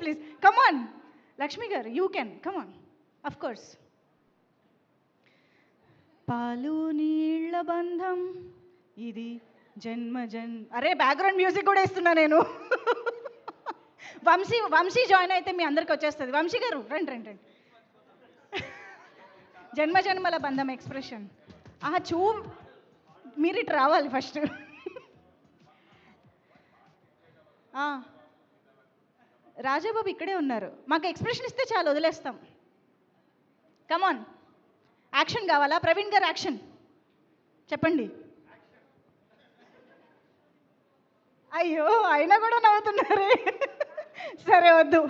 Please come on Lakshmi గారు, you can come on, of course. పాలు నీళ్ళ బంధం ఇది అరే బ్యాక్గ్రౌండ్ మ్యూజిక్ కూడా ఇస్తున్నా నేను. వంశీ జాయిన్ అయితే మీ అందరికి వచ్చేస్తుంది. వంశీ గారు రండి. జన్మల బంధం ఎక్స్ప్రెషన్ మీరు ఇటు రావాలి ఫస్ట్. రాజాబాబు ఇక్కడే ఉన్నారు, మాకు ఎక్స్ప్రెషన్ ఇస్తే చాలు, వదిలేస్తాం. కమాన్, యాక్షన్ కావాలా? ప్రవీణ్ గారు యాక్షన్ చెప్పండి. అయ్యో అయినా కూడా నవ్వుతున్నారే. సరే వద్దు,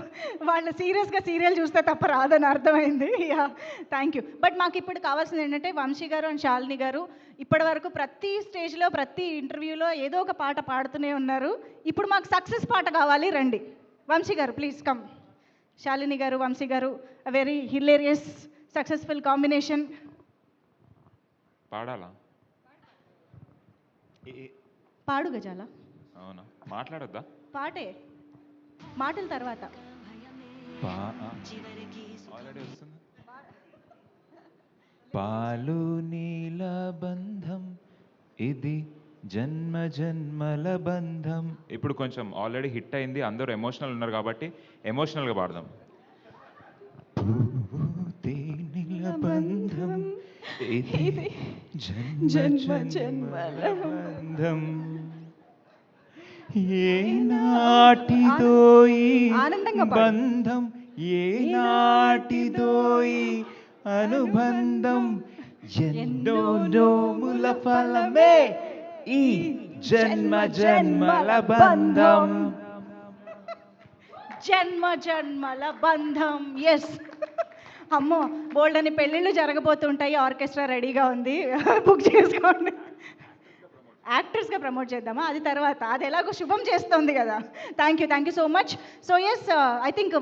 వాళ్ళు సీరియస్గా సీరియల్ చూస్తే తప్ప రాదని అర్థమైంది. Yeah thank you. బట్ మాకు ఇప్పుడు కావాల్సింది ఏంటంటే వంశీ గారు అండ్ శాలిని గారు ఇప్పటి వరకు ప్రతి స్టేజ్లో ప్రతి ఇంటర్వ్యూలో ఏదో ఒక పాట పాడుతూనే ఉన్నారు. ఇప్పుడు మాకు సక్సెస్ పాట కావాలి, రండి. వంశీ గారు ప్లీజ్ కమ్. శాలిని గారు, వంశీ గారు, a very hilarious successful combination. పాడాలా? పాడు గజాల. అవునా, మాట్లాడొద్దా? పాటే, మాటల తర్వాత. ఆల్రెడీ వస్తుంది. పాలు నీల బంధం ఇది జన్మల బంధం. ఇప్పుడు కొంచెం ఆల్రెడీ హిట్ అయింది, అందరూ ఎమోషనల్ ఉన్నారు కాబట్టి ఎమోషనల్గా పాడదాం. నీల బంధం ఇది జన్మల బంధం, ఏనాటిదోయి బంధం, ఏనాటిదోయి అనుబంధం, ఎన్నో నోముల ఫలమే ఈ జన్మల బంధం. జన్మల బంధం, ఎస్. అమ్మో బోల్డ్ అని పెళ్ళిళ్ళు జరగబోతుంటాయి, ఆర్కెస్ట్రా రెడీగా ఉంది, బుక్ చేసుకోండి. యాక్టర్స్గా ప్రమోట్ చేద్దామా? అది తర్వాత, అది ఎలాగో శుభం చేస్తుంది కదా. Thank you so much. So yes, I think